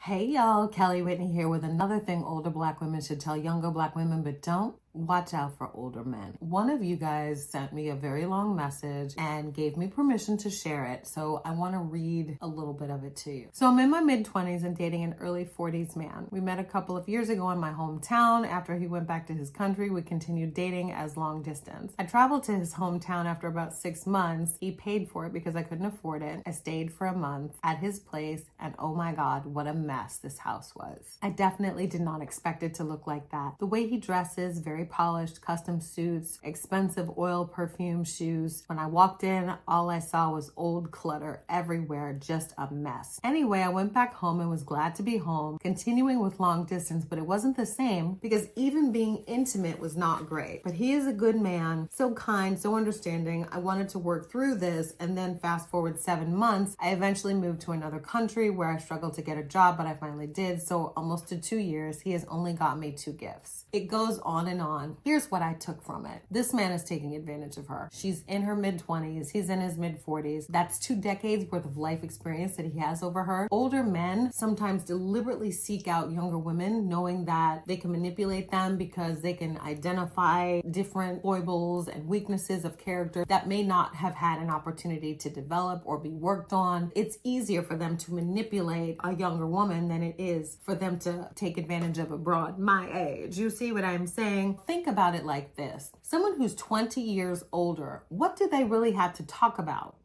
Hey y'all, Kelly Whitney here with another thing older black women should tell younger black women but don't. Watch out for older men. One of you guys sent me a very long message and gave me permission to share it, so I want to read a little bit of it to you. So I'm in my mid-20s and dating an early 40s man. We met a couple of years ago in my hometown. After he went back to his country, we continued dating as long distance. I traveled to his hometown after about 6 months. He paid for it because I couldn't afford it. I stayed for a month at his place, and oh my God, what a mess this house was. I definitely did not expect it to look like that. The way he dresses, very polished, custom suits, expensive oil perfume shoes. When I walked in, all I saw was old clutter everywhere, just a mess. Anyway, I went back home and was glad to be home, continuing with long distance, but it wasn't the same because even being intimate was not great. But he is a good man, so kind, so understanding. I wanted to work through this, and then fast forward 7 months, I eventually moved to another country where I struggled to get a job, but I finally did. So almost to 2 years, he has only got me 2 gifts. It goes on and on. Here's what I took from it. This man is taking advantage of her. She's in her mid-20s. He's in his mid-40s. That's 2 decades worth of life experience that he has over her. Older men sometimes deliberately seek out younger women, knowing that they can manipulate them because they can identify different foibles and weaknesses of character that may not have had an opportunity to develop or be worked on. It's easier for them to manipulate a younger woman than it is for them to take advantage of a broad my age. You see what I'm saying? Think about it like this. Someone who's 20 years older, what do they really have to talk about?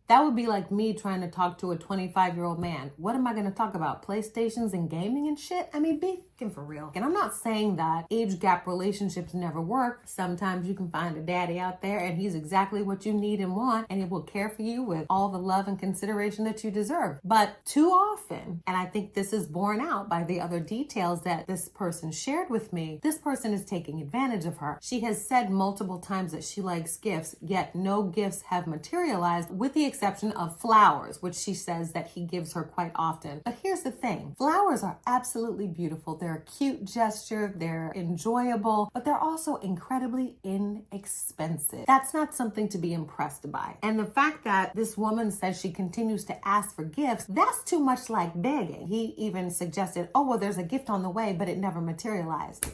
That would be like me trying to talk to a 25-year-old man. What am I going to talk about? PlayStations and gaming and shit? I mean, be fucking for real. And I'm not saying that age gap relationships never work. Sometimes you can find a daddy out there and he's exactly what you need and want, and he will care for you with all the love and consideration that you deserve. But too often, and I think this is borne out by the other details that this person shared with me, this person is taking advantage of her. She has said multiple times that she likes gifts, yet no gifts have materialized with the exception of flowers, which she says that he gives her quite often. But here's the thing. Flowers are absolutely beautiful. They're a cute gesture. They're enjoyable, but they're also incredibly inexpensive. That's not something to be impressed by. And the fact that this woman says she continues to ask for gifts, that's too much like begging. He even suggested, oh, well, there's a gift on the way, but it never materialized.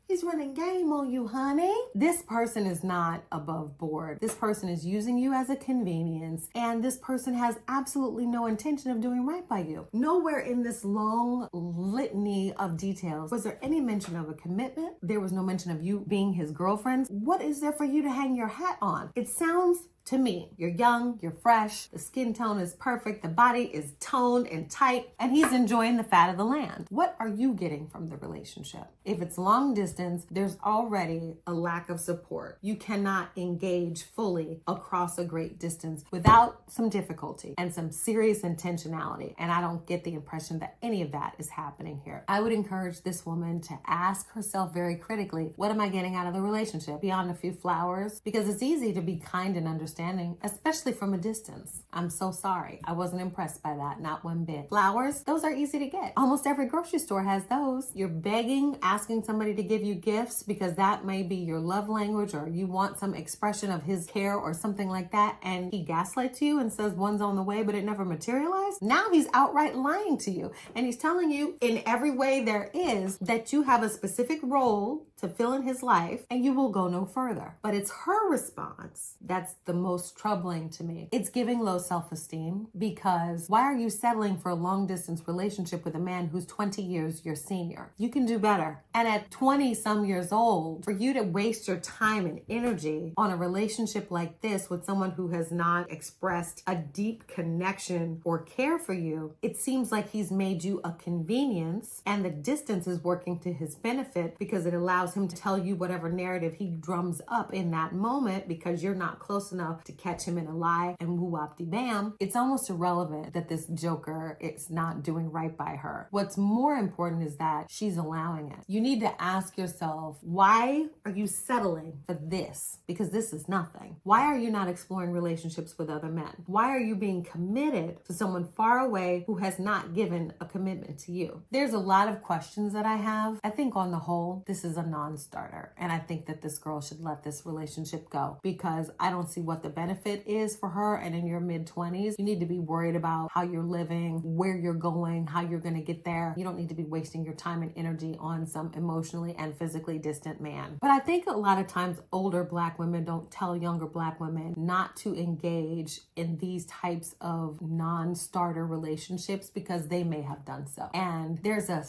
He's running game on you, honey. This person is not above board. This person is using you as a convenience, and this person has absolutely no intention of doing right by you. Nowhere in this long litany of details was there any mention of a commitment. There was no mention of you being his girlfriend. What is there for you to hang your hat on? It sounds to me, you're young, you're fresh, the skin tone is perfect, the body is toned and tight, and he's enjoying the fat of the land. What are you getting from the relationship? If it's long distance, there's already a lack of support. You cannot engage fully across a great distance without some difficulty and some serious intentionality. And I don't get the impression that any of that is happening here. I would encourage this woman to ask herself very critically, what am I getting out of the relationship beyond a few flowers? Because it's easy to be kind and understanding, especially from a distance. I'm so sorry. I wasn't impressed by that, not one bit. Flowers, those are easy to get. Almost every grocery store has those. You're begging, asking somebody to give you gifts because that may be your love language or you want some expression of his care or something like that, and he gaslights you and says one's on the way, but it never materialized. Now he's outright lying to you, and he's telling you in every way there is that you have a specific role to fill in his life and you will go no further. But it's her response that's the most troubling to me. It's giving low self-esteem, because why are you settling for a long distance relationship with a man who's 20 years your senior? You can do better. And at 20 some years old, for you to waste your time and energy on a relationship like this with someone who has not expressed a deep connection or care for you, it seems like he's made you a convenience, and the distance is working to his benefit because it allows him to tell you whatever narrative he drums up in that moment because you're not close enough to catch him in a lie and woo-wop-de-bam. It's almost irrelevant that this joker is not doing right by her. What's more important is that she's allowing it. You need to ask yourself, why are you settling for this? Because this is nothing. Why are you not exploring relationships with other men? Why are you being committed to someone far away who has not given a commitment to you? There's a lot of questions that I have. I think on the whole, this is a non-starter. And I think that this girl should let this relationship go because I don't see what what the benefit is for her. And in your mid-20s, you need to be worried about how you're living, where you're going, how you're going to get there. You don't need to be wasting your time and energy on some emotionally and physically distant man. But I think a lot of times older Black women don't tell younger Black women not to engage in these types of non-starter relationships because they may have done so. And there's a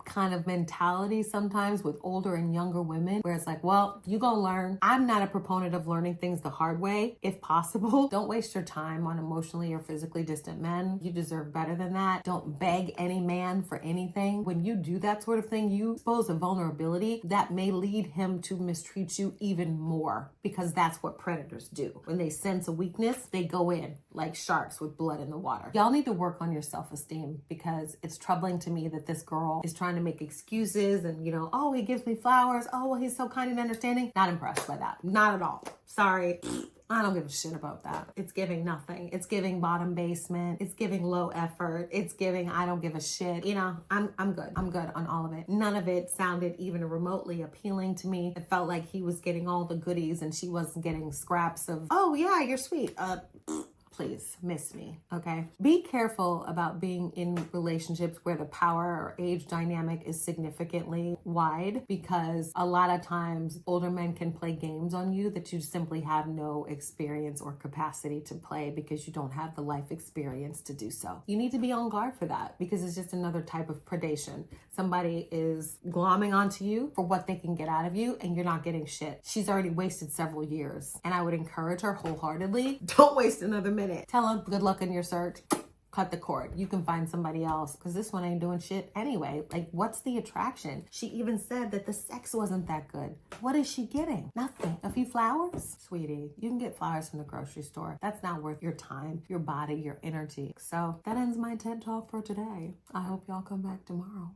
kind of mentality sometimes with older and younger women where it's like, well, you gonna learn. I'm not a proponent of learning things the hard way, if possible. Don't waste your time on emotionally or physically distant men. You deserve better than that. Don't beg any man for anything. When you do that sort of thing, you expose a vulnerability that may lead him to mistreat you even more, because that's what predators do. When they sense a weakness, they go in like sharks with blood in the water. Y'all need to work on your self-esteem, because it's troubling to me that this girl is trying to make excuses and, oh, he gives me flowers. Oh, well, he's so kind and understanding. Not impressed by that. Not at all. Sorry. I don't give a shit about that. It's giving nothing. It's giving bottom basement. It's giving low effort. It's giving I don't give a shit. I'm good. I'm good on all of it. None of it sounded even remotely appealing to me. It felt like he was getting all the goodies and she wasn't getting scraps of, oh yeah, you're sweet. Please miss me, okay? Be careful about being in relationships where the power or age dynamic is significantly wide, because a lot of times older men can play games on you that you simply have no experience or capacity to play because you don't have the life experience to do so. You need to be on guard for that, because it's just another type of predation. Somebody is glomming onto you for what they can get out of you, and you're not getting shit. She's already wasted several years, and I would encourage her wholeheartedly, don't waste another minute. Tell him good luck in your search. Cut the cord. You can find somebody else, because this one ain't doing shit anyway. Like, what's the attraction? She even said that the sex wasn't that good. What is she getting? Nothing. A few flowers? Sweetie, you can get flowers from the grocery store. That's not worth your time, your body, your energy. So that ends my TED Talk for today. I hope y'all come back tomorrow.